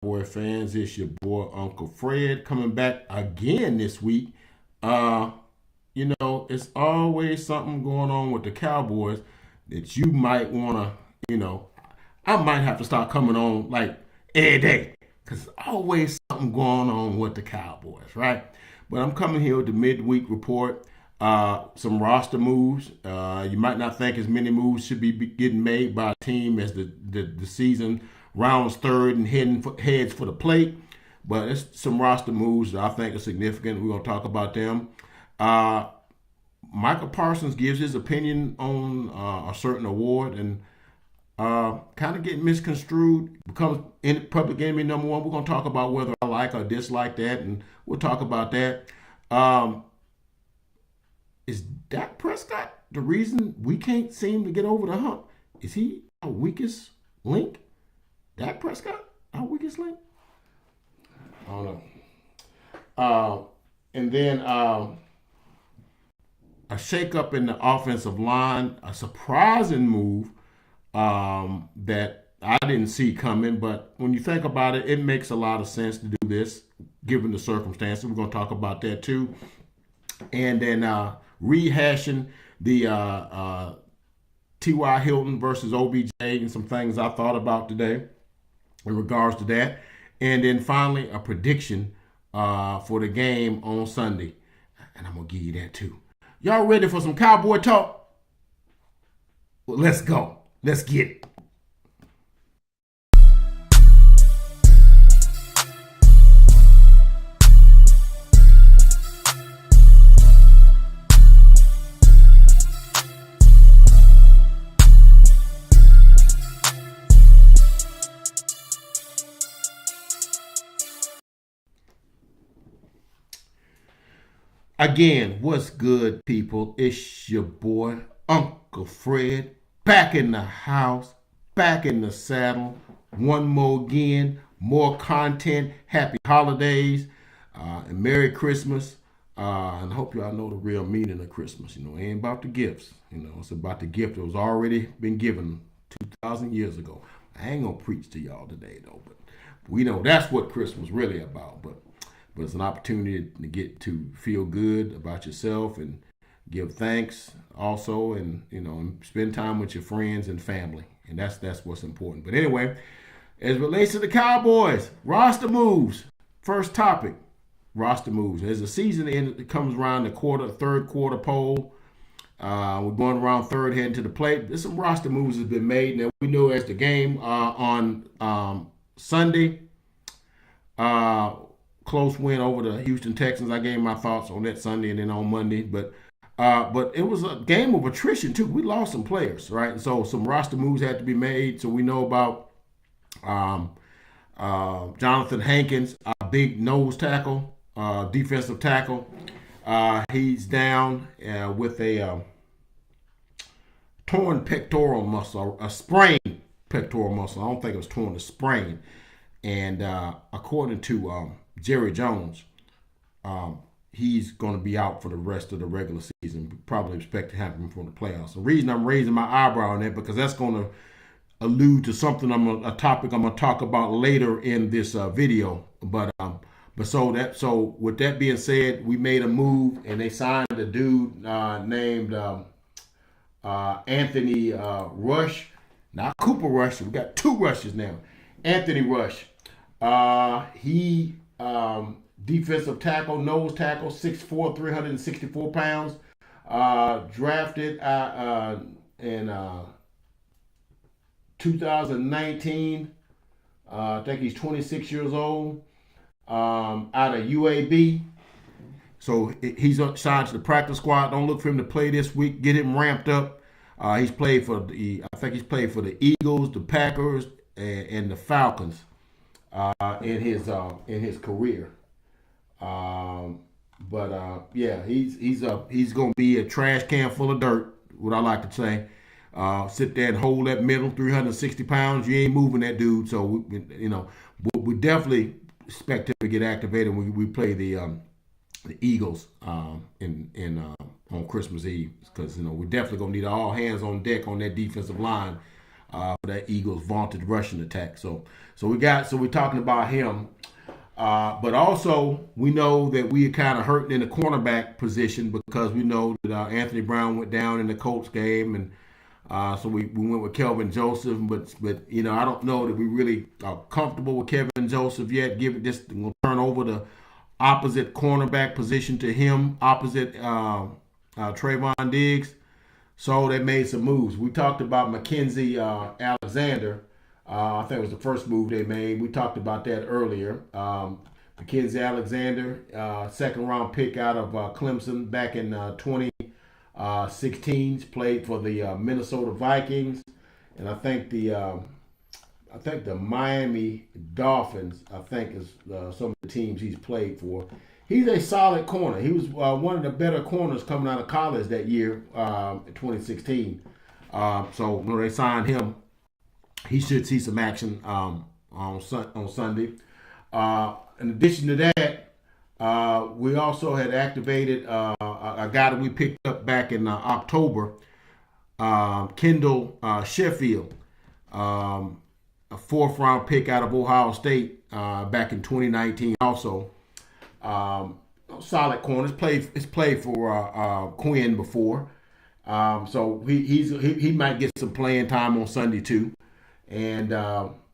Cowboy fans? It's your boy Uncle Fred coming back again this week. Uh, it's always something going on with the Cowboys that you might wanna, you know, I might have to start coming on like every day because always something going on with the Cowboys, right? But I'm coming here with the midweek report. Some roster moves. You might not think as many moves should be getting made by a team as the season rounds third and heads for the plate. But it's some roster moves that I think are significant. We're going to talk about them. Uh, Michael Parsons gives his opinion on a certain award and kind of getting misconstrued, becomes in public enemy number one. We're going to talk about whether I like or dislike that, and we'll talk about that. Um, is Dak Prescott the reason we can't seem to get over the hump? Is he our weakest link? Dak Prescott, our weakest link? I don't know. And then a shakeup in the offensive line, a surprising move that I didn't see coming. But when you think about it, it makes a lot of sense to do this given the circumstances. We're going to talk about that too. And then rehashing the T.Y. Hilton versus OBJ and some things I thought about today in regards to that. And then finally, a prediction for the game on Sunday. And I'm going to give you that too. Y'all ready for some Cowboy talk? Well, let's go. Let's get it. Again, what's good, people? It's your boy, Uncle Fred, back in the house, back in the saddle. One more again, more content. Happy holidays and Merry Christmas. And I hope y'all know the real meaning of Christmas. It ain't about the gifts. It's about the gift that was already been given 2,000 years ago. I ain't gonna preach to y'all today, though, but we know that's what Christmas really about. But it's an opportunity to get to feel good about yourself and give thanks also, and spend time with your friends and family, and that's what's important. But anyway, as it relates to the Cowboys, roster moves. First topic, roster moves. As the season it comes around the third quarter poll, we're going around third, heading to the plate. There's some roster moves has been made. Now we know as the game on Sunday. Close win over the Houston Texans. I gave my thoughts on that Sunday and then on Monday, but it was a game of attrition too. We lost some players, right? And so some roster moves had to be made. So we know about Jonathan Hankins, a big nose tackle, defensive tackle. He's down with a torn pectoral muscle, a sprained pectoral muscle. I don't think it was torn, a sprain. And according to Jerry Jones, he's going to be out for the rest of the regular season. Probably expect to happen for the playoffs. The reason I'm raising my eyebrow on that because that's going to allude to something a topic I'm going to talk about later in this video. But so with that being said, we made a move and they signed a dude named Anthony Rush, not Cooper Rush. We got two Rushes now. Anthony Rush. He defensive tackle, nose tackle, 6'4", 364 pounds. Drafted in 2019. I think he's 26 years old. Out of UAB. So he's signed to the practice squad. Don't look for him to play this week. Get him ramped up. I think he's played for the Eagles, the Packers, and the Falcons in his career. Yeah, he's gonna be a trash can full of dirt. What I like to say, sit there and hold that middle, 360 pounds. You ain't moving that dude. So we definitely expect him to get activated when we play the Eagles on Christmas Eve because we definitely gonna need all hands on deck on that defensive line for that Eagles vaunted rushing attack. So we're talking about him. But also, we know that we are kind of hurting in the cornerback position because we know that Anthony Brown went down in the Colts game, and so we went with Kelvin Joseph. But I don't know that we really are comfortable with Kevin Joseph yet. We'll turn over the opposite cornerback position to him, opposite Trayvon Diggs. So they made some moves. We talked about Mackenzie Alexander. I think it was the first move they made. We talked about that earlier. Mackenzie Alexander, second round pick out of Clemson back in 2016, played for the Minnesota Vikings, and I think the Miami Dolphins. I think is some of the teams he's played for. He's a solid corner. He was one of the better corners coming out of college that year, in 2016. So when they signed him, he should see some action on Sunday. In addition to that, we also had activated a guy that we picked up back in October, Kendall Sheffield, a fourth-round pick out of Ohio State back in 2019 also. Solid corner. He's played for Quinn before. So he might get some playing time on Sunday too. And,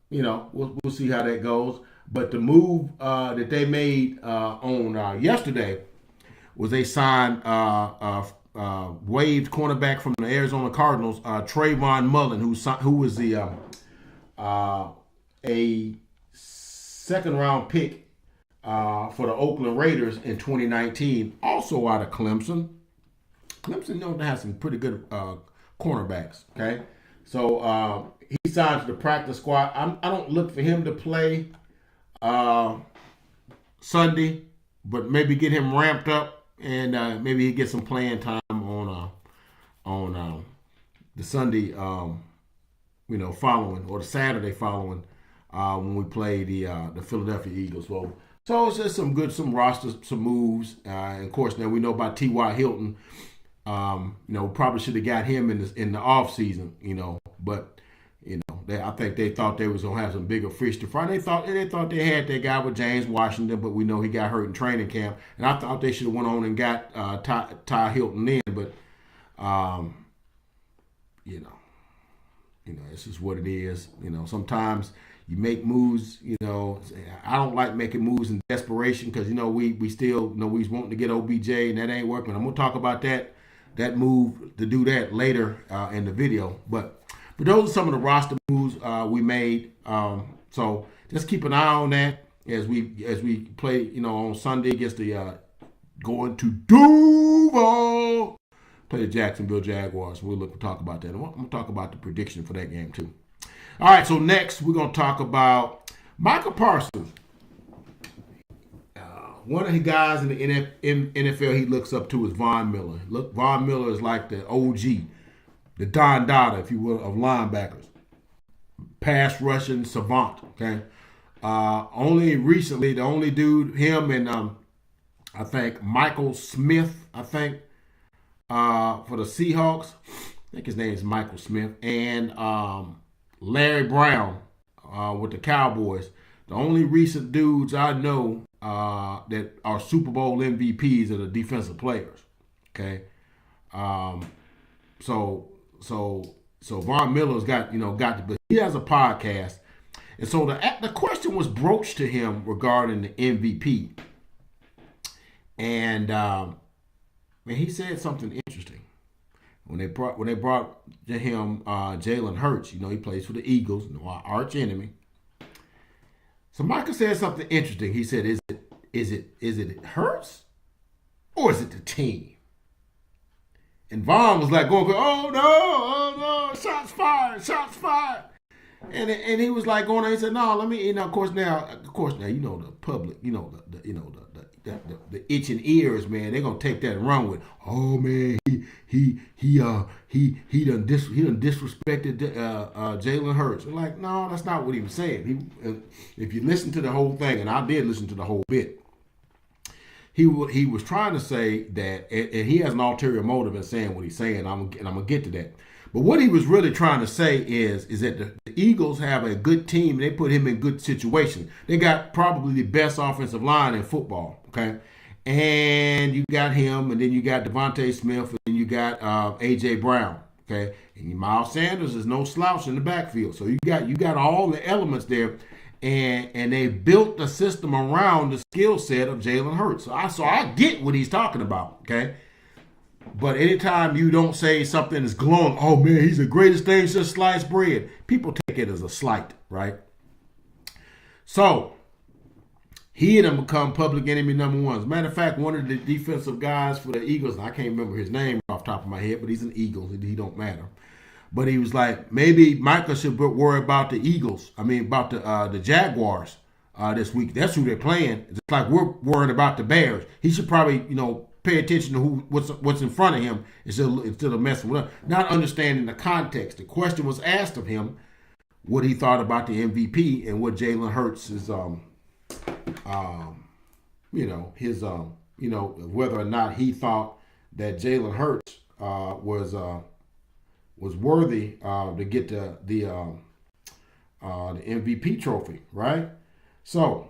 we'll see how that goes. But the move that they made on yesterday was they signed waived cornerback from the Arizona Cardinals, Trayvon Mullen, who was the a second-round pick for the Oakland Raiders in 2019, also out of Clemson. Clemson known to have some pretty good cornerbacks, okay? So he signed to the practice squad. I don't look for him to play Sunday, but maybe get him ramped up and maybe he get some playing time on the Sunday, following, or the Saturday following when we play the Philadelphia Eagles. So it's just some rosters, some moves, and of course now we know about T.Y. Hilton. Probably should have got him in the off season, but I think they thought they was gonna have some bigger fish to fry. They thought they had that guy with James Washington, but we know he got hurt in training camp, and I thought they should have went on and got Ty Hilton in, but this is what it is. Sometimes you make moves. I don't like making moves in desperation because we still we was wanting to get OBJ and that ain't working. I'm gonna talk about that move to do that later in the video, but those are some of the roster moves we made. So just keep an eye on that as we play, on Sunday against the going to Duval, play the Jacksonville Jaguars. We'll look to talk about that. I'm going to talk about the prediction for that game too. All right, so next we're going to talk about Micah Parsons. One of the guys in the NFL he looks up to is Von Miller. Von Miller is like the OG, the Don Dada, if you will, of linebackers. Pass rushing savant, okay? Only recently, the only dude, him and I think Michael Smith, for the Seahawks. I think his name is Michael Smith. And Larry Brown with the Cowboys. The only recent dudes I know that are Super Bowl MVPs are the defensive players, okay? So Von Miller's got but he has a podcast, and so the question was broached to him regarding the MVP, and he said something interesting when they brought to him Jalen Hurts. He plays for the Eagles, our arch enemy. So Micah said something interesting. He said, "Is it Hurts or is it the team?" And Vaughn was like going, oh no, shots fired. And he was like going on, he said, no, let me, of course now, the public, the itching ears, man, they're gonna take that and run with, oh man, he done disrespected Jalen Hurts. We're like, no, that's not what he was saying. If you listen to the whole thing, and I did listen to the whole bit, he was trying to say that, and he has an ulterior motive in saying what he's saying. I'm gonna get to that. But what he was really trying to say is that the Eagles have a good team. And they put him in good situations. They got probably the best offensive line in football. Okay, and you got him, and then you got Devontae Smith, and you got AJ Brown. Okay, and Miles Sanders is no slouch in the backfield. So you got all the elements there. And they built the system around the skill set of Jalen Hurts. So I get what he's talking about, okay? But anytime you don't say something is glowing, oh man, he's the greatest thing since sliced bread, people take it as a slight, right? So he and him become public enemy number one. As a matter of fact, one of the defensive guys for the Eagles, I can't remember his name off the top of my head, but he's an Eagle. He don't matter. But he was like, maybe Micah should worry about the Eagles. I mean, about the Jaguars this week. That's who they're playing. It's like we're worried about the Bears. He should probably, pay attention to what's in front of him instead of messing with us. Not understanding the context. The question was asked of him what he thought about the MVP and what Jalen Hurts is, whether or not he thought that Jalen Hurts was worthy to get the MVP trophy, right? So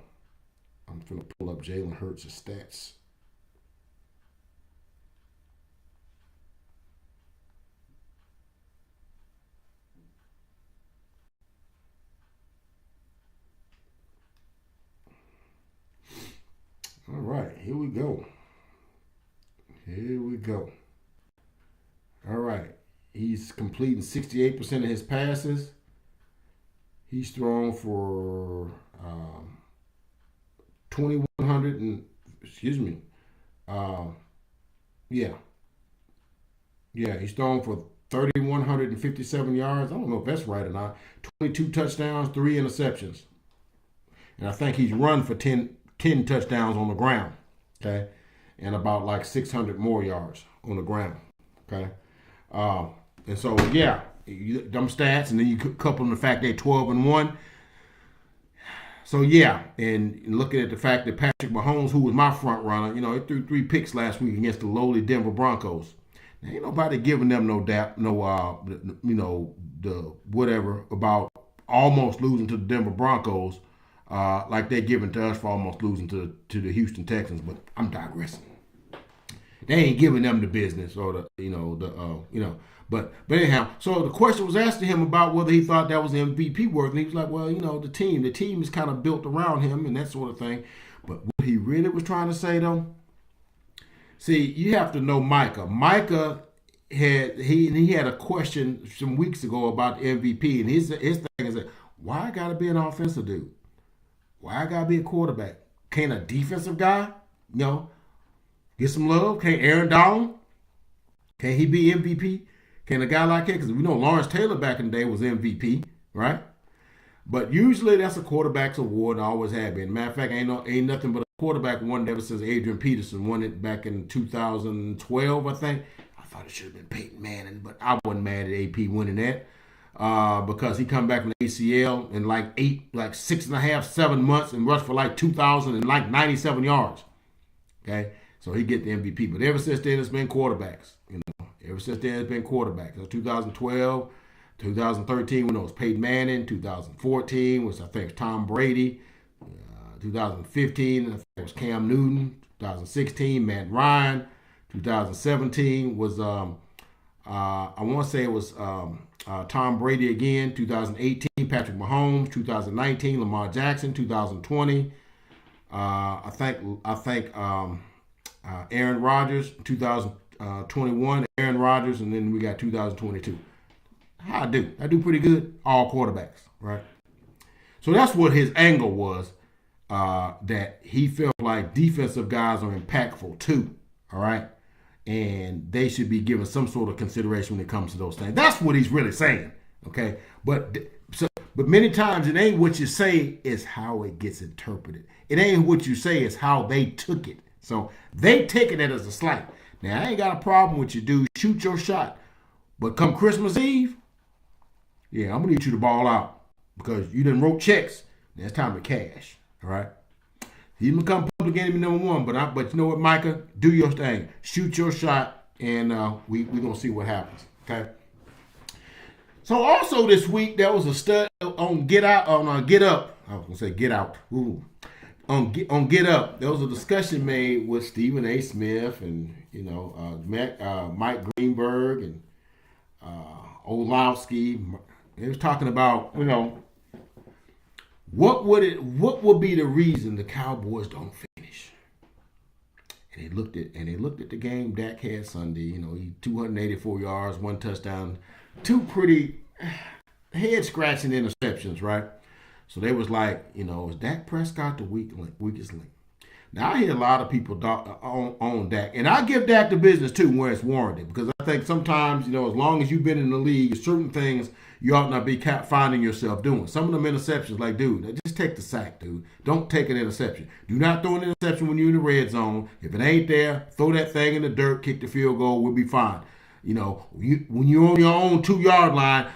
I'm going to pull up Jalen Hurts' stats. All right, here we go. All right. He's completing 68% of his passes. He's thrown for 2,100 and he's thrown for 3,157 yards. I don't know if that's right or not. 22 touchdowns, 3 interceptions, and I think he's run for 10 touchdowns on the ground. Okay, and about like 600 more yards on the ground. Okay. And so, them stats, and then you couple them the fact they're 12-1. So, and looking at the fact that Patrick Mahomes, who was my front runner, he threw 3 picks last week against the lowly Denver Broncos. Now, ain't nobody giving them the whatever about almost losing to the Denver Broncos like they're giving to us for almost losing to the Houston Texans. But I'm digressing. They ain't giving them the business or But anyhow, so the question was asked to him about whether he thought that was MVP worth, and he was like, well, the team is kind of built around him and that sort of thing. But what he really was trying to say though, see, you have to know Micah. Micah had a question some weeks ago about the MVP, and his thing is that why I gotta be an offensive dude? Why I gotta be a quarterback? Can't a defensive guy, get some love? Can't Aaron Donald? Can he be MVP? Can a guy like that? Because we know Lawrence Taylor back in the day was MVP, right? But usually that's a quarterback's award. Always have been. Matter of fact, ain't nothing but a quarterback won ever since Adrian Peterson won it back in 2012, I think. I thought it should have been Peyton Manning, but I wasn't mad at AP winning that because he come back from the ACL in like 6.5, 7 months and rushed for like 2,000 and like 97 yards. Okay, so he get the MVP. But ever since then, it's been quarterbacks. Ever since then, it's been quarterbacks. So 2012, 2013 when it was Peyton Manning, 2014 was I think Tom Brady, 2015 I think it was Cam Newton, 2016 Matt Ryan, 2017 was I want to say it was Tom Brady again, 2018 Patrick Mahomes, 2019 Lamar Jackson, 2020 I think Aaron Rodgers, 2021 Aaron Rodgers, and then we got 2022. How I do? I do pretty good. All quarterbacks, right? So that's what his angle was. That he felt like defensive guys are impactful too. All right, and they should be given some sort of consideration when it comes to those things. That's what he's really saying. Okay, but many times it ain't what you say, it's how it gets interpreted. It ain't what you say, it's how they took it. So they taking it as a slight. Now I ain't got a problem with you, dude. Shoot your shot, but come Christmas Eve, yeah, I'm gonna need you to ball out because you done wrote checks. Now it's time to cash. All right. He become public enemy number one, but you know what, Micah? Do your thing. Shoot your shot, and we gonna see what happens. Okay. So also this week there was a stud on Get Out on Get Up. I was gonna say Get Out. Ooh. On Get Up, there was a discussion made with Stephen A. Smith and Mike Greenberg and Olowski. They was talking about what would be the reason the Cowboys don't finish. And they looked at the game Dak had Sunday. He 284 yards, 1 touchdown, 2 pretty head scratching interceptions, right? So they was like, is Dak Prescott the weakest link? Now I hear a lot of people on Dak, and I give Dak the business too where it's warranted, because I think sometimes, as long as you've been in the league, certain things you ought not be finding yourself doing. Some of them interceptions, like, dude, just take the sack, dude. Don't take an interception. Do not throw an interception when you're in the red zone. If it ain't there, throw that thing in the dirt, kick the field goal, we'll be fine. When you're on your own 2-yard line,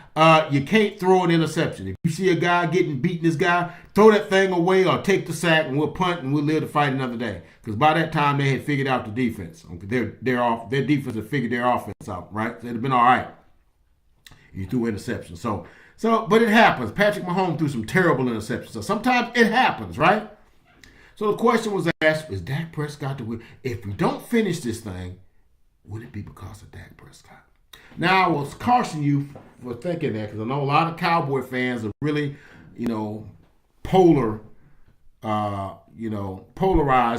you can't throw an interception. If you see a guy beating this guy, throw that thing away or take the sack, and we'll punt and we'll live to fight another day. Because by that time they had figured out the defense. Their defense had figured their offense out, right? So it'd have been all right. You threw interceptions. But it happens. Patrick Mahomes threw some terrible interceptions. So sometimes it happens, right? So the question was asked: is Dak Prescott the win? If we don't finish this thing, would it be because of Dak Prescott? Now, I will caution you for thinking that, because I know a lot of Cowboy fans are really, polarized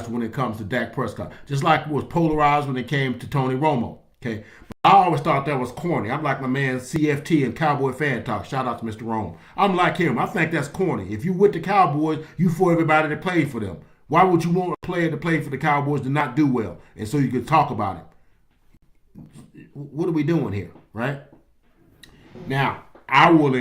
when it comes to Dak Prescott. Just like it was polarized when it came to Tony Romo. Okay, but I always thought that was corny. I'm like my man CFT and Cowboy Fan Talk. Shout out to Mr. Rome. I'm like him. I think that's corny. If you with the Cowboys, you for everybody that played for them. Why would you want a player to play for the Cowboys to not do well, and so you could talk about it? What are we doing here, right? Now, I will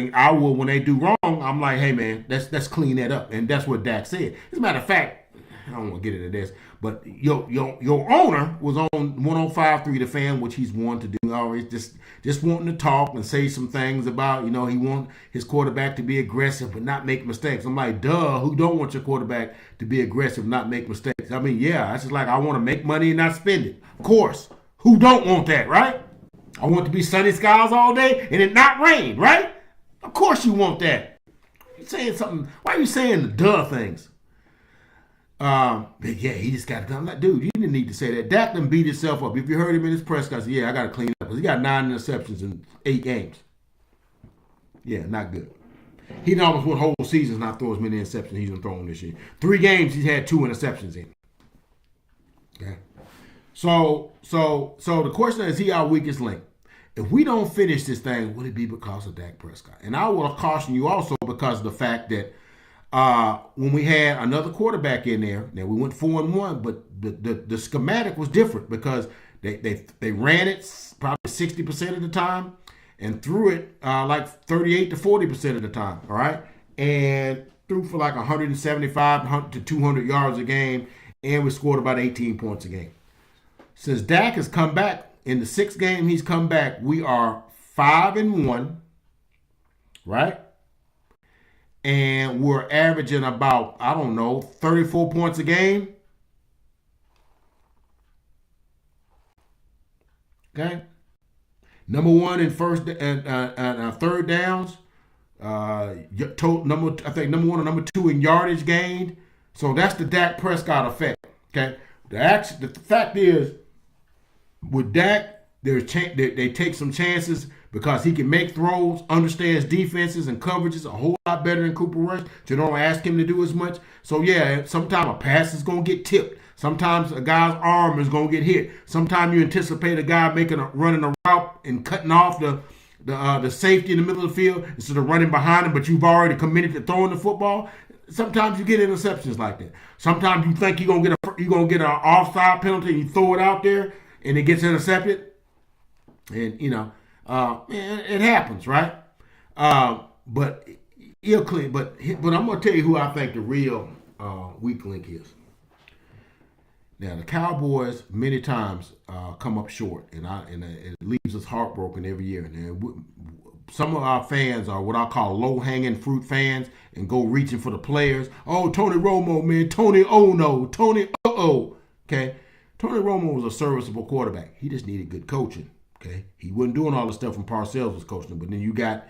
when they do wrong, I'm like, hey man, let's clean that up, and that's what Dak said. As a matter of fact, I don't want to get into this, but your owner was on 105.3 The Fan, which he's wanted to do, always just wanting to talk and say some things about, he want his quarterback to be aggressive but not make mistakes. I'm like, duh, who don't want your quarterback to be aggressive, not make mistakes? I mean, yeah, that's just like I want to make money and not spend it. Of course. Who don't want that, right? I want to be sunny skies all day and it not rain, right? Of course you want that. You're saying something. Why are you saying the duh things? Yeah, he just got it done. I'm like, dude, you didn't need to say that. Dak done beat himself up. If you heard him in his press conference, yeah, I got to clean up. Because he got 9 interceptions in 8 games. Yeah, not good. He done almost won whole seasons not throw as many interceptions he's been throwing this year. 3 games he's had 2 interceptions in. Okay. So the question is he our weakest link? If we don't finish this thing, would it be because of Dak Prescott? And I will caution you also because of the fact that when we had another quarterback in there, now we went 4-1, but the schematic was different because they ran it probably 60% of the time and threw it like 38 to 40% of the time, all right? And threw for like 175 to 200 yards a game, and we scored about 18 points a game. Since Dak has come back, in the 6th game he's come back, we are 5-1, right? And we're averaging about, 34 points a game. Okay? Number 1 in first and third downs. Number 1 or number 2 in yardage gained. So that's the Dak Prescott effect. Okay? The fact is, with Dak, they take some chances because he can make throws, understands defenses and coverages a whole lot better than Cooper Rush. So you don't ask him to do as much. So yeah, sometimes a pass is going to get tipped. Sometimes a guy's arm is going to get hit. Sometimes you anticipate a guy running a route and cutting off the safety in the middle of the field instead of running behind him, but you've already committed to throwing the football. Sometimes you get interceptions like that. Sometimes you think you're gonna get an offside penalty and you throw it out there and it gets intercepted. And it happens, right? But he'll clean. But I'm gonna tell you who I think the real Weaklink is. Now the Cowboys many times come up short, and it leaves us heartbroken every year. And some of our fans are what I call low-hanging fruit fans and go reaching for the players. Oh, Tony Romo, man, Tony no, Tony okay. Tony Romo was a serviceable quarterback. He just needed good coaching. Okay, he wasn't doing all the stuff when Parcells was coaching him. But then you got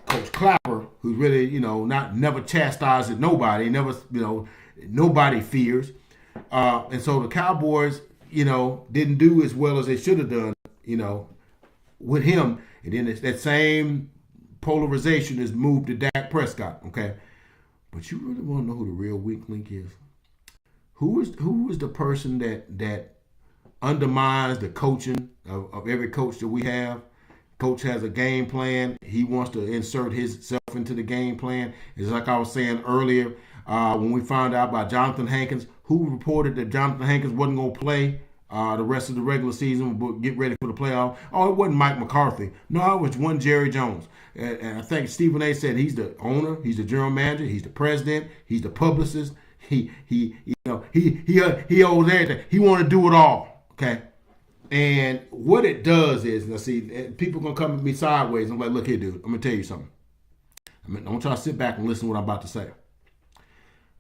Coach Clapper, who's really, never chastises nobody, never, nobody fears. And so the Cowboys, didn't do as well as they should have done, with him. And then that same polarization is moved to Dak Prescott, okay? But you really want to know who the real Weaklink is? Who is the person that undermines the coaching of every coach that we have? Coach has a game plan. He wants to insert himself into the game plan. It's like I was saying earlier when we found out about Jonathan Hankins, who reported that Jonathan Hankins wasn't going to play the rest of the regular season, but get ready for the playoff. Oh, it wasn't Mike McCarthy. No, it was one Jerry Jones. And I think Stephen A. said he's the owner, he's the general manager, he's the president, he's the publicist. He owes everything. He want to do it all. Okay. And what it does is, now see, people gonna come at me sideways. I'm like, look here, dude. I'm gonna tell you something. I want y'all to sit back and listen to what I'm about to say.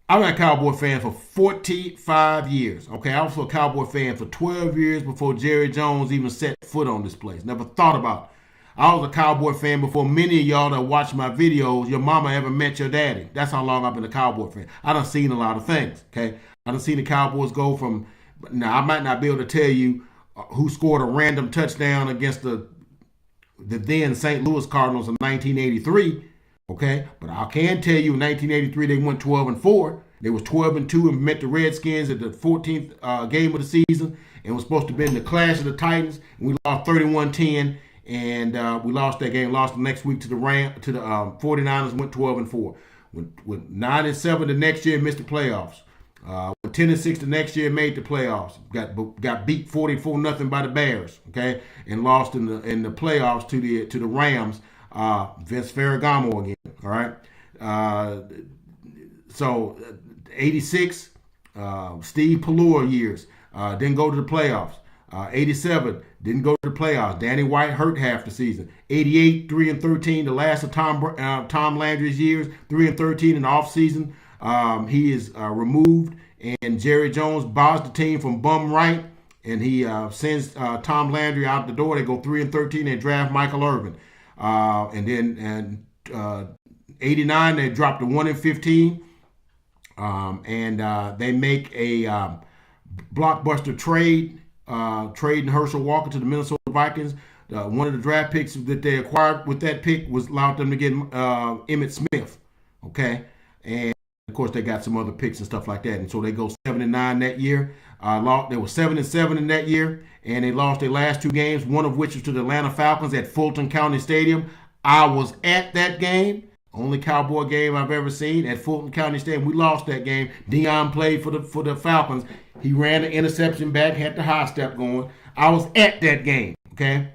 I've been a Cowboy fan for 45 years. Okay, I was a Cowboy fan for 12 years before Jerry Jones even set foot on this place. Never thought about it. I was a Cowboy fan before many of y'all that watch my videos, your mama ever met your daddy. That's how long I've been a Cowboy fan. I done seen a lot of things. Okay, I done seen the Cowboys go from. Now I might not be able to tell you who scored a random touchdown against the then St. Louis Cardinals in 1983, okay? But I can tell you in 1983 they went 12-4. They was 12-2 and met the Redskins at the 14th game of the season and was supposed to be in the clash of the Titans. And we lost 31-10, and we lost that game. Lost the next week to the 49ers, went 12-4. With 9-7 the next year, missed the playoffs. 10-6 the next year, made the playoffs. Got beat 44-0 by the Bears, okay, and lost in the playoffs to the Rams. Vince Ferragamo again. All right. So 86, Steve Pelluer years didn't go to the playoffs. 87 didn't go to the playoffs. Danny White hurt half the season. 88, 3-13, the last of Tom Landry's years, 3-13 in the offseason. He is removed, and Jerry Jones buys the team from bum right, and he sends Tom Landry out the door. They go 3-13. They draft Michael Irvin, and then 89 they drop to 1-15, and they make a blockbuster trade, trading Herschel Walker to the Minnesota Vikings. One of the draft picks that they acquired with that pick was allowed them to get Emmitt Smith. Okay, and of course, they got some other picks and stuff like that. And so they go 7-9 that year. They were 7-7 in that year, and they lost their last two games, one of which was to the Atlanta Falcons at Fulton County Stadium. I was at that game, only Cowboy game I've ever seen at Fulton County Stadium. We lost that game. Dion played for the Falcons. He ran the interception back, had the high step going. I was at that game, okay?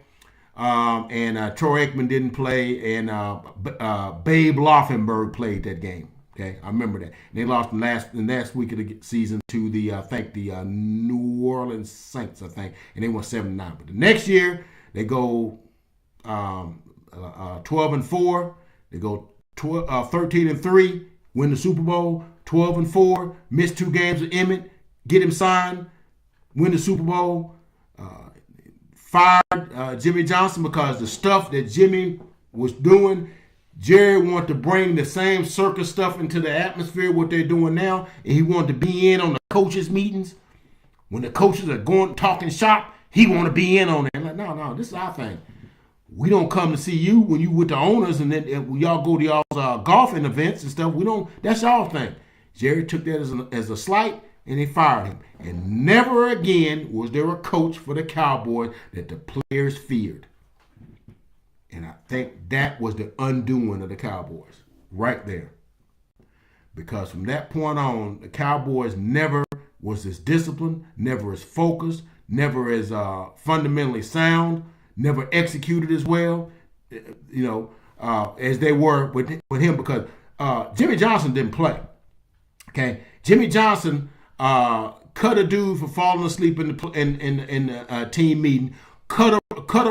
And Troy Aikman didn't play, and Babe Laufenberg played that game. Okay, I remember that. And they lost the last week of the season to the New Orleans Saints, I think, and they went 7-9. But the next year they go 12-4. They go 13-3, win the Super Bowl. 12-4, miss 2 games with Emmett, get him signed, win the Super Bowl. Fired Jimmy Johnson because the stuff that Jimmy was doing. Jerry wanted to bring the same circus stuff into the atmosphere, what they're doing now, and he wanted to be in on the coaches' meetings. When the coaches are going talking shop, he want to be in on it. I'm like, no, this is our thing. We don't come to see you when you with the owners, and then y'all go to y'all's golfing events and stuff. We don't. That's y'all thing. Jerry took that as a slight, and they fired him. And never again was there a coach for the Cowboys that the players feared. And I think that was the undoing of the Cowboys right there. Because from that point on, the Cowboys never was as disciplined, never as focused, never as fundamentally sound, never executed as well, as they were with him. Because Jimmy Johnson didn't play. Okay, Jimmy Johnson cut a dude for falling asleep in the team meeting. Cut a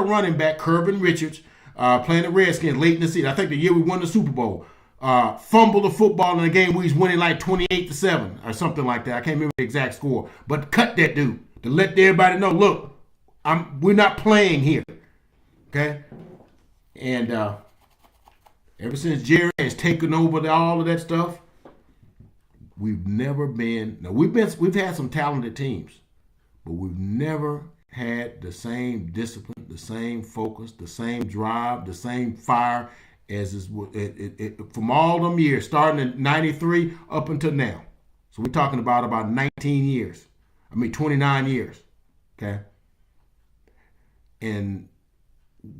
running back, Kirvin Richards. Playing the Redskins late in the season. I think the year we won the Super Bowl. Fumbled the football in a game where he's winning like 28-7 or something like that. I can't remember the exact score. But cut that dude to let everybody know, look, we're not playing here. Okay? And Ever since Jerry has taken over all of that stuff, we've never been. Now we've had some talented teams, but we've never had the same discipline, the same focus, the same drive, the same fire as is from all them years, starting in '93 up until now. So we're talking about 19 years. 29 years. Okay. And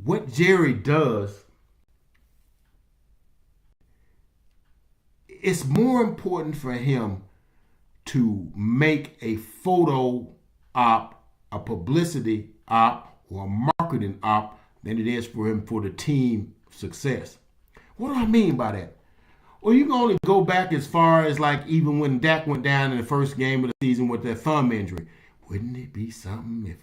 what Jerry does, it's more important for him to make a photo op, a publicity op, or a marketing op than it is for him for the team success. What do I mean by that? Well, you can only go back as far as like even when Dak went down in the first game of the season with that thumb injury. Wouldn't it be something if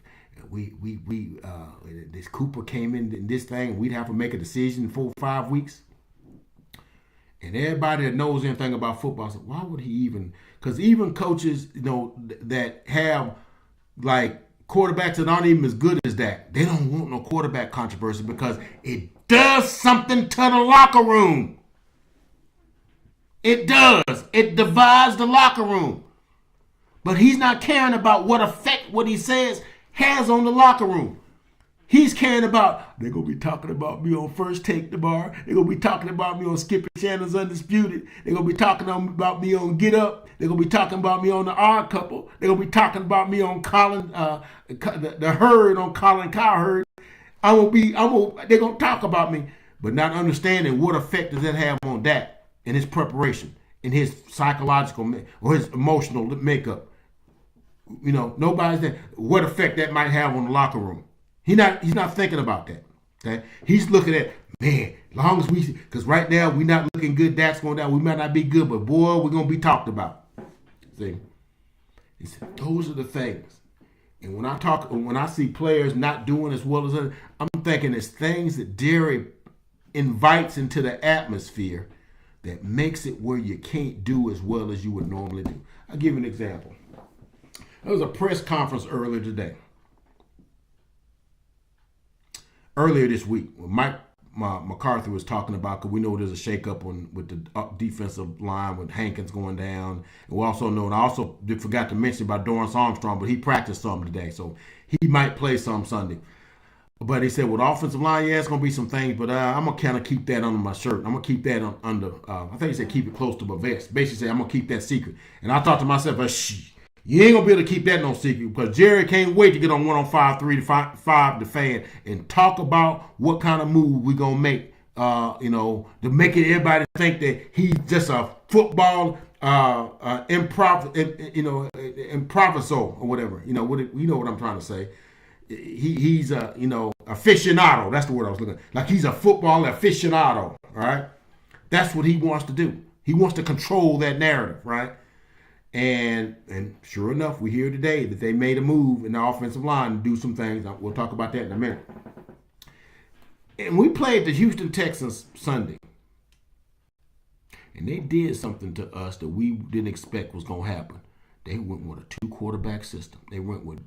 this Cooper came in this thing and we'd have to make a decision in 4 or 5 weeks? And everybody that knows anything about football said, why would he even? Because even coaches, that have like quarterbacks that aren't even as good as Dak, they don't want no quarterback controversy because it does something to the locker room. It does. It divides the locker room. But he's not caring about what effect what he says has on the locker room. He's caring about, they're going to be talking about me on First Take tomorrow. They're going to be talking about me on Skip and Shannon's Undisputed. They're going to be talking about me on Get Up. They're going to be talking about me on The Odd Couple. They're going to be talking about me on Colin, the Herd on Colin Cowherd. They're going to talk about me, but not understanding what effect does that have on Dak in his preparation, in his psychological or his emotional makeup. Nobody's there. What effect that might have on the locker room. He's not thinking about that. Okay? He's looking at, man, long as because right now we're not looking good, Dak's going down, we might not be good, but boy, we're going to be talked about. See? He said, those are the things. And when I see players not doing as well as others, I'm thinking it's things that Jerry invites into the atmosphere that makes it where you can't do as well as you would normally do. I'll give you an example. There was a press conference earlier this week, when Mike McCarthy was talking about, because we know there's a shakeup with the defensive line with Hankins going down. And we also know, and I also forgot to mention about Dorrance Armstrong, but he practiced some today, so he might play some Sunday. But he said, with offensive line, yeah, it's going to be some things, but I'm going to kind of keep that under my shirt. I'm going to keep that under, I think he said keep it close to my vest. Basically said, I'm going to keep that secret. And I thought to myself, you ain't going to be able to keep that no secret, because Jerry can't wait to get on 105.3 to 5 the Fan and talk about what kind of move we're going to make, to make it everybody think that he's just a football improviso or whatever. You know what I'm trying to say. He's a aficionado. That's the word I was looking at. Like he's a football aficionado, all right? That's what he wants to do. He wants to control that narrative, right? And sure enough, we hear today that they made a move in the offensive line to do some things. We'll talk about that in a minute. And we played the Houston Texans Sunday. And they did something to us that we didn't expect was going to happen. They went with a 2-quarterback system. They went with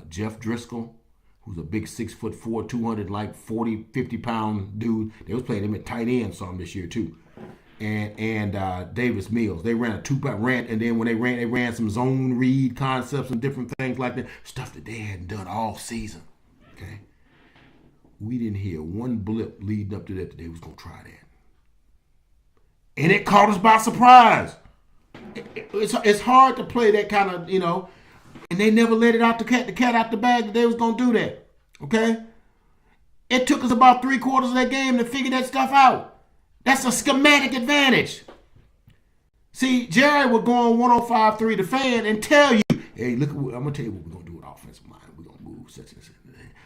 Jeff Driscoll, who's a big 6'4", 200, like 40, 50-pound dude. They was playing him at tight end some this year too. And Davis Mills. They ran a 2-back and then when they ran some zone read concepts and different things like that, stuff that they hadn't done all season. Okay, we didn't hear one blip leading up to that they was gonna try that, and it caught us by surprise. It's hard to play that kind of, and they never let it out the cat out the bag that they was gonna do that. Okay, it took us about 3/4 of that game to figure that stuff out. That's a schematic advantage. See, Jerry would go on 105.3 The Fan and tell you, hey, look, I'm going to tell you what we're going to do with offensive line. We're going to move such and such.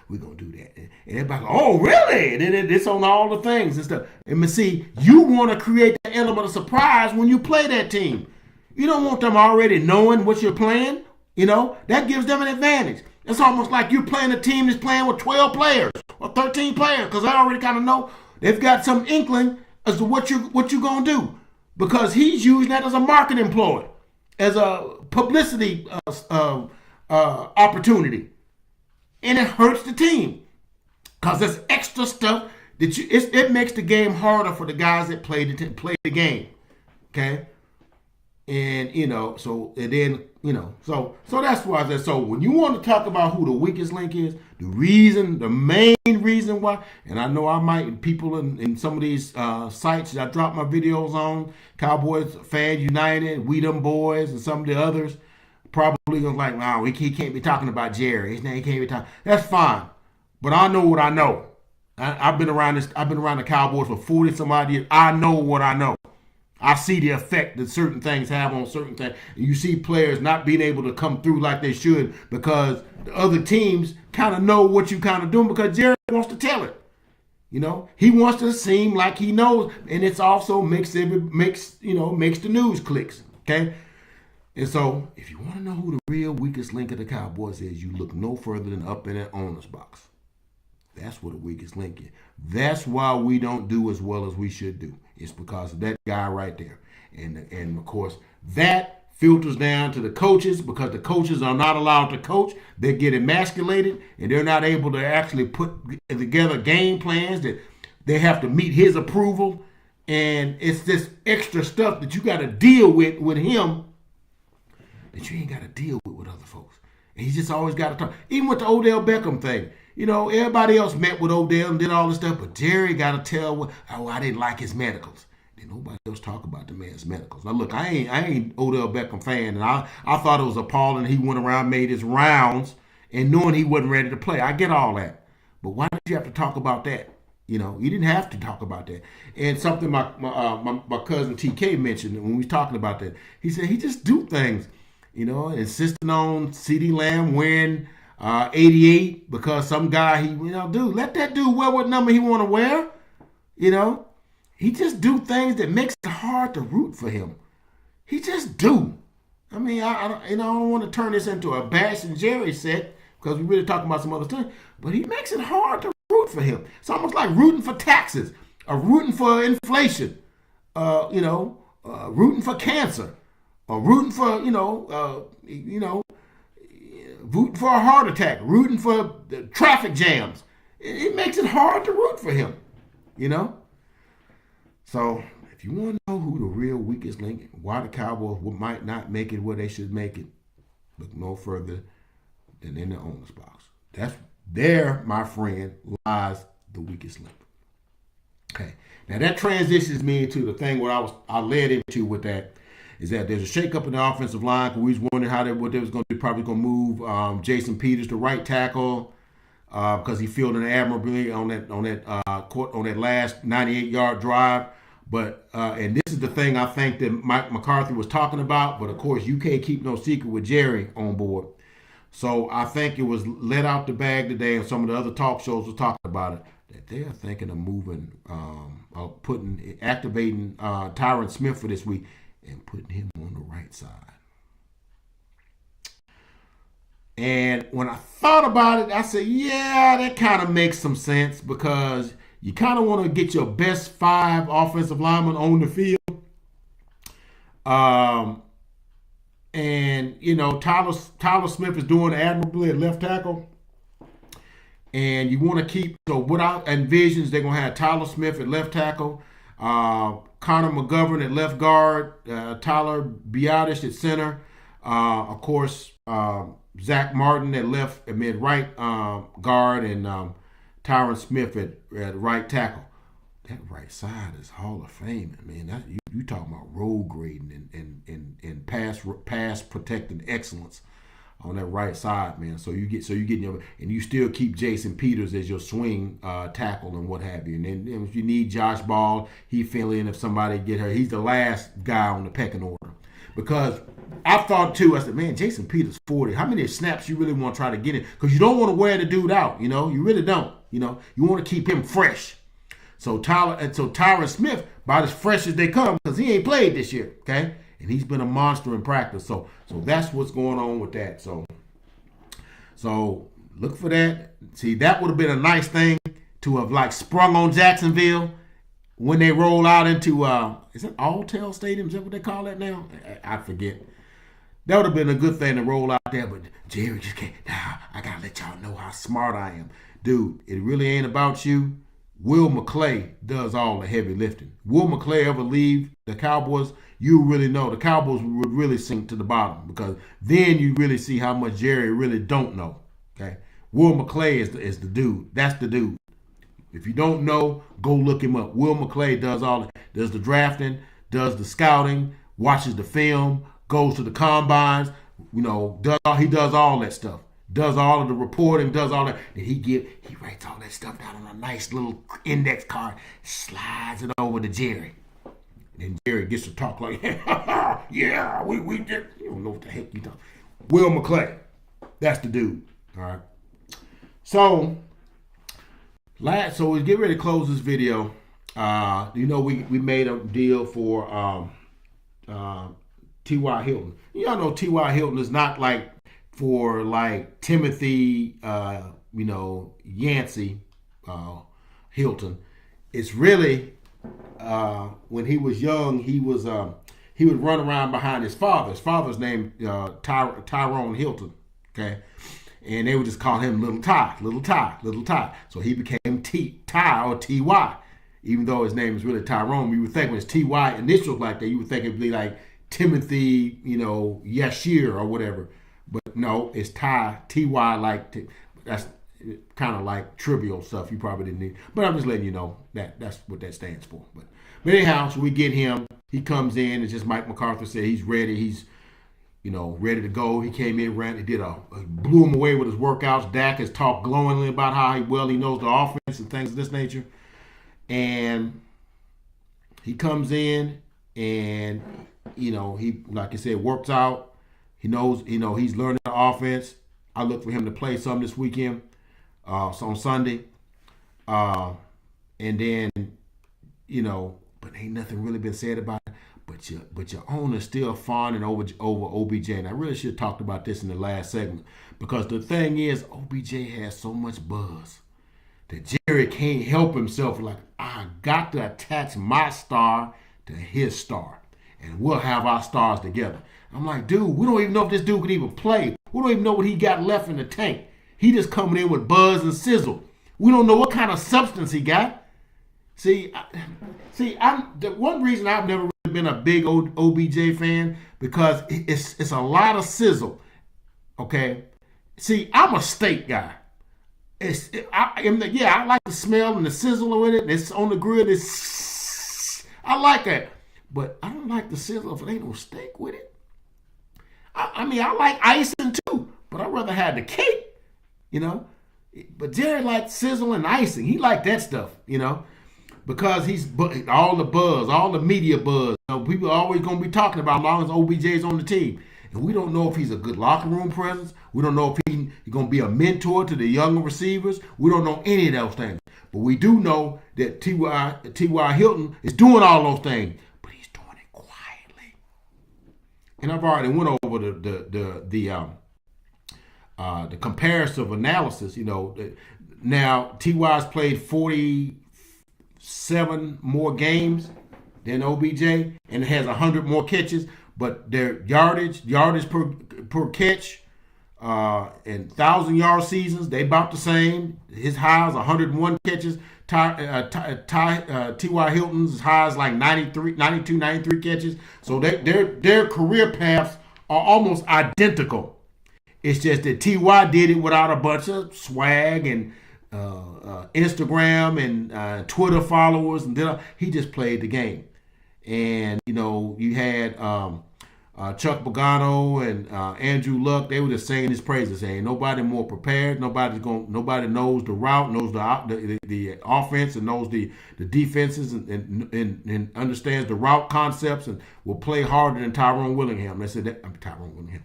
We're going to do that. And everybody go, oh, really? And then it's on all the things and stuff. And see, you want to create the element of surprise when you play that team. You don't want them already knowing what you're playing. That gives them an advantage. It's almost like you're playing a team that's playing with 12 players or 13 players, because they already kind of know. They've got some inkling as to what you're going to do, because he's using that as a marketing ploy, as a publicity opportunity. And it hurts the team, because there's extra stuff It makes the game harder for the guys that play the game. Okay, and so that's why I said. So when you want to talk about who the weakest link is, the main reason why, and I know I might people in some of these sites that I drop my videos on, Cowboys Fan United, We Them Boys, and some of the others, probably gonna like, wow, he can't be talking about Jerry. His name can't be talking. That's fine, but I know what I know. I've been around this. I've been around the Cowboys for 40 some odd years. I know what I know. I see the effect that certain things have on certain things. And you see players not being able to come through like they should because the other teams kind of know what you kind of doing because Jerry wants to tell it. He wants to seem like he knows, and it's also makes the news clicks. Okay. And so, if you want to know who the real weakest link of the Cowboys is, you look no further than up in that owner's box. That's what the weakest link is. That's why we don't do as well as we should do. It's because of that guy right there. And of course, that filters down to the coaches because the coaches are not allowed to coach. They get emasculated and they're not able to actually put together game plans that they have to meet his approval. And it's this extra stuff that you got to deal with him that you ain't got to deal with other folks. And he's just always got to talk. Even with the Odell Beckham thing. Everybody else met with Odell and did all this stuff, but Jerry got to tell, I didn't like his medicals. Then nobody else talk about the man's medicals. Now look, I ain't Odell Beckham fan, and I thought it was appalling. He went around, made his rounds, and knowing he wasn't ready to play. I get all that, but why did you have to talk about that? You didn't have to talk about that. And something my cousin TK mentioned when we was talking about that. He said he just do things, insisting on CeeDee Lamb wearing 88 because some guy dude, let that dude wear what number he want to wear. He just do things that makes it hard to root for him. He just do. I mean, I don't want to turn this into a Bash and Jerry set because we're really talking about some other things, but he makes it hard to root for him. It's almost like rooting for taxes or rooting for inflation, rooting for cancer or rooting for, rooting for a heart attack, rooting for traffic jams. It makes it hard to root for him, So if you want to know who the real weakest link, why the Cowboys might not make it where they should make it, look no further than in the owner's box. There, my friend, lies the weakest link. Okay, now that transitions me into the thing what I led into with that. Is that there's a shakeup in the offensive line. We was wondering what they was going to do. Probably going to move Jason Peters to right tackle because he fielded admirably on that last 98-yard drive. But and this is the thing I think that Mike McCarthy was talking about. But of course, you can't keep no secret with Jerry on board. So I think it was let out the bag today, and some of the other talk shows were talking about it. That they are thinking of moving, activating Tyron Smith for this week. And putting him on the right side. And when I thought about it, I said, yeah, that kind of makes some sense because you kind of want to get your best 5 offensive linemen on the field. Tyler Smith is doing admirably at left tackle. And you want to keep, so what I envision is they're going to have Tyler Smith at left tackle, Connor McGovern at left guard, Tyler Biadasz at center, of course, Zach Martin at right guard, and Tyron Smith at right tackle. That right side is Hall of Fame, man. You talking about road grading and pass protecting excellence on that right side, man. So you get and you still keep Jason Peters as your swing tackle and what have you. And then if you need Josh Ball, he fill in if somebody get hurt. He's the last guy on the pecking order. Because I thought too, I said, man, Jason Peters 40. How many snaps you really want to try to get in? Because you don't want to wear the dude out. You really don't. You want to keep him fresh. So Tyron Smith, about as fresh as they come, because he ain't played this year. Okay. And he's been a monster in practice. So that's what's going on with that. So look for that. See, that would have been a nice thing to have sprung on Jacksonville when they roll out into is it Alltel Stadium? Is that what they call that now? I forget. That would have been a good thing to roll out there, but Jerry just can't. Nah, I gotta let y'all know how smart I am. Dude, it really ain't about you. Will McClay does all the heavy lifting. Will McClay ever leave the Cowboys? You really know the Cowboys would really sink to the bottom, because then you really see how much Jerry really don't know. Okay, Will McClay is the dude. That's the dude. If you don't know, go look him up. Will McClay does the drafting, does the scouting, watches the film, goes to the combines. He does all that stuff. Does all of the reporting, does all that. And he writes all that stuff down on a nice little index card, slides it over to Jerry. And Jerry gets to talk like, yeah, we did. You don't know what the heck you talking. Will McClay, that's the dude. All right. So we get ready to close this video. We made a deal for T.Y. Hilton. Y'all know T.Y. Hilton is not like for like Timothy, Yancey Hilton. It's really when he was young, he would run around behind his father. His father's name Tyron Hilton. Okay. And they would just call him Little Ty. So he became Ty or T.Y. Even though his name is really Tyrone, you would think when it's T.Y. initials like that, you would think it'd be like Timothy, Yashir or whatever. But no, it's T.Y. That's kind of like trivial stuff you probably didn't need. But I'm just letting you know that's what that stands for. But anyhow, so we get him. He comes in. It's just Mike McCarthy said he's ready. He's ready to go. He came in, ran, blew him away with his workouts. Dak has talked glowingly about how well he knows the offense and things of this nature. And he comes in and, he, like I said, works out. He knows, he's learning the offense. I look for him to play some this weekend, on Sunday. And then, but ain't nothing really been said about it. But your owner's still fawning over OBJ. And I really should have talked about this in the last segment, because the thing is, OBJ has so much buzz that Jerry can't help himself. Like, I got to attach my star to his star, and we'll have our stars together. I'm like, dude, we don't even know if this dude could even play. We don't even know what he got left in the tank. He just coming in with buzz and sizzle. We don't know what kind of substance he got. I'm the one reason I've never really been a big OBJ fan, because it's a lot of sizzle. Okay, see, I'm a steak guy. I like the smell and the sizzle in it. And it's on the grill. I like it, but I don't like the sizzle if it ain't no steak with it. I like icing too, but I'd rather have the cake, But Jerry liked sizzle and icing. He liked that stuff, because he's all the buzz, all the media buzz. People are always going to be talking about him as long as OBJ's on the team. And we don't know if he's a good locker room presence. We don't know if he's going to be a mentor to the younger receivers. We don't know any of those things. But we do know that T.Y. Hilton is doing all those things, but he's doing it quietly. And I've already went over the comparative analysis. Now T.Y.'s played 47 more games than OBJ, and it has 100 more catches. But their yardage per catch, and 1,000-yard seasons, they about the same. His high is 101 catches. T.Y. Hilton's high is like 92, 93 catches. So their career paths are almost identical. It's just that T.Y. did it without a bunch of swag and Instagram and Twitter followers, and he just played the game. And you had Chuck Pagano and Andrew Luck. They were just saying his praises, saying nobody more prepared. Nobody knows the route, knows the offense, and knows the defenses, and understands the route concepts, and will play harder than Tyrone Willingham. They said that Tyrone Willingham,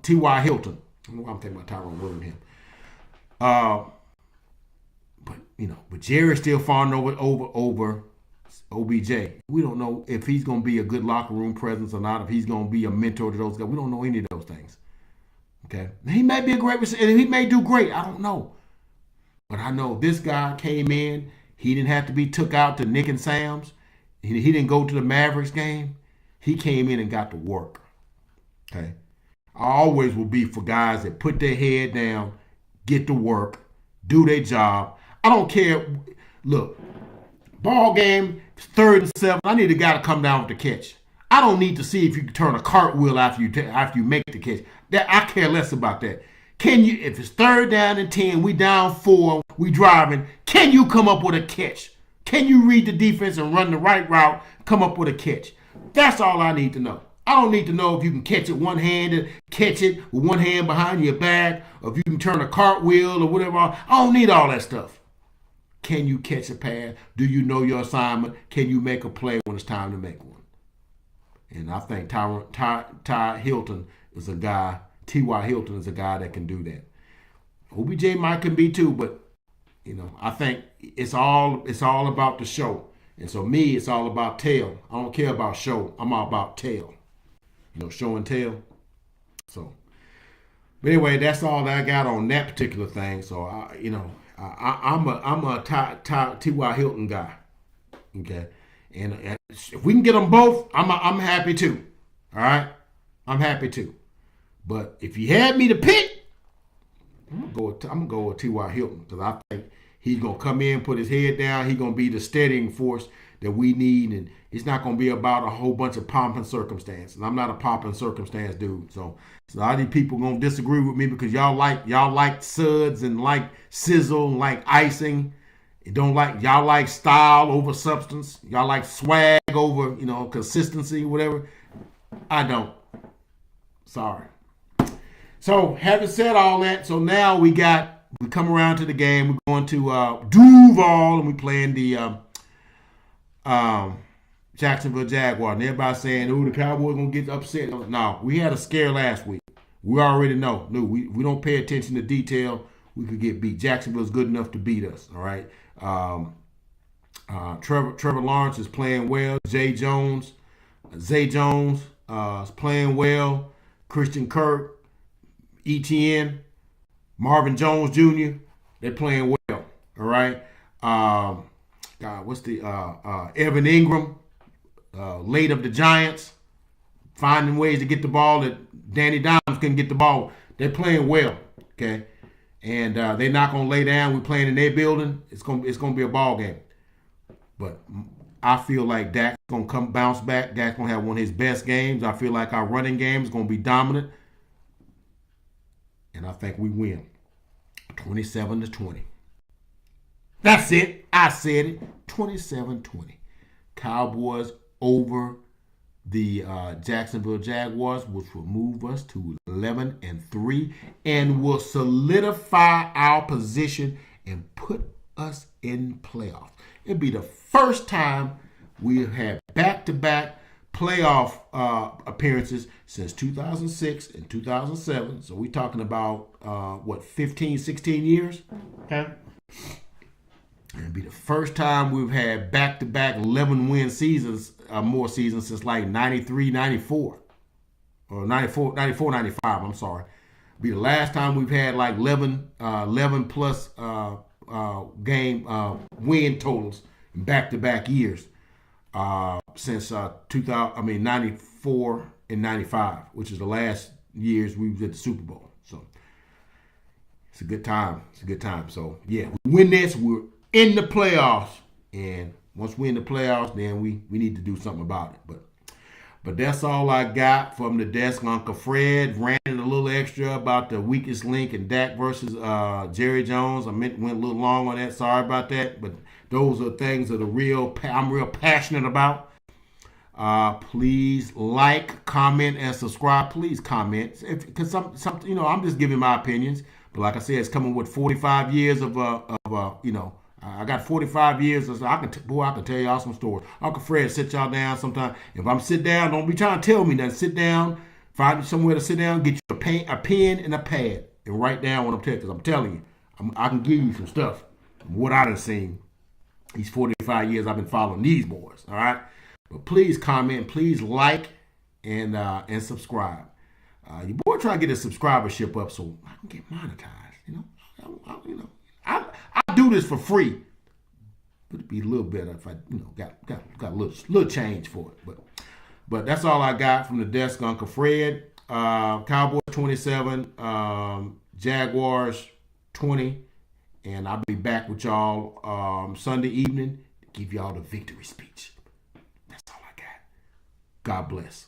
T.Y. Hilton. I don't know why I'm thinking about Tyrone Willingham. But Jerry's still fawning over OBJ. We don't know if he's going to be a good locker room presence or not, if he's going to be a mentor to those guys. We don't know any of those things. Okay? He may be a great receiver, and he may do great. I don't know. But I know this guy came in. He didn't have to be took out to Nick and Sam's. He didn't go to the Mavericks game. He came in and got to work. Okay? I always will be for guys that put their head down, get to work, do their job. I don't care. Look, ball game, 3rd and 7. I need a guy to come down with the catch. I don't need to see if you can turn a cartwheel after you make the catch. That I care less about that. Can you, if it's 3rd down and 10, we down 4, we driving, can you come up with a catch? Can you read the defense and run the right route, come up with a catch? That's all I need to know. I don't need to know if you can catch it one-handed, catch it with one hand behind your back, or if you can turn a cartwheel or whatever. I don't need all that stuff. Can you catch a pass? Do you know your assignment? Can you make a play when it's time to make one? And I think Ty Hilton is a guy, T.Y. Hilton is a guy that can do that. OBJ might can be too, but I think it's all about the show. And so me, it's all about tell. I don't care about show. I'm all about tell. Show and tell. So, but anyway, that's all that I got on that particular thing. So I'm a T.Y. Hilton guy. Okay, and if we can get them both, I'm happy too. All right, I'm happy too. But if you had me to pick, I'm gonna go with T.Y. Hilton because I think he's gonna come in, put his head down. He's gonna be the steadying force that we need, and it's not gonna be about a whole bunch of pomp and circumstance. And I'm not a pomp and circumstance dude. So a lot of these people gonna disagree with me because y'all like suds and like sizzle and like icing. Y'all like style over substance. Y'all like swag over consistency, whatever. I don't. Sorry. So having said all that, so now we come around to the game. We're going to Duval, and we playing the Jacksonville Jaguars. And everybody's saying, "Oh, the Cowboys gonna get upset." No, we had a scare last week. We already know. No, we don't pay attention to detail. We could get beat. Jacksonville's good enough to beat us. All right. Trevor Lawrence is playing well. Zay Jones is playing well. Christian Kirk, ETN, Marvin Jones Jr. They're playing well. All right. What's the Evan Ingram, late of the Giants, finding ways to get the ball that Danny Dimes couldn't get the ball. They're playing well. Okay. And they're not gonna lay down. We're playing in their building. It's gonna be a ball game. But I feel like Dak's gonna bounce back. Dak's gonna have one of his best games. I feel like our running game is gonna be dominant, and I think we win, 27-20. That's it. I said it. 27-20. Cowboys over the Jacksonville Jaguars, which will move us to 11-3 and will solidify our position and put us in playoffs. It'll be the first time we've had back-to-back playoff appearances since 2006 and 2007. So we're talking about, 15, 16 years? Okay. It'll be the first time we've had back-to-back 11-win seasons, more seasons since like 93, 94. Or 94, 95, I'm sorry. It'll be the last time we've had like 11 plus game win totals in back-to-back years since 94 and 95, which is the last years we was at the Super Bowl. So it's a good time. So yeah, we win this, we're in the playoffs, and once we're in the playoffs, then we need to do something about it. But that's all I got from the desk. Uncle Fred ranted a little extra about the weakest link in Dak versus Jerry Jones. Went a little long on that. Sorry about that. But those are things that I'm real passionate about. Please like, comment, and subscribe. Please comment. Because I'm just giving my opinions. But like I said, it's coming with 45 years of I got 45 years. I can tell y'all some stories. Uncle Fred sit y'all down sometime. If I'm sit down, don't be trying to tell me nothing. Sit down, find somewhere to sit down, get you a pen and a pad, and write down what I'm telling you. Because I'm telling you, I can give you some stuff. What I done seen these 45 years I've been following these boys. All right, but please comment, please like, and subscribe. Your boy trying to get a subscribership up so I can get monetized. I do this for free, but it'd be a little better if I, got a little change for it. But that's all I got from the desk, Uncle Fred. Cowboys 27, Jaguars 20, And I'll be back with y'all Sunday evening to give y'all the victory speech. That's all I got. God bless.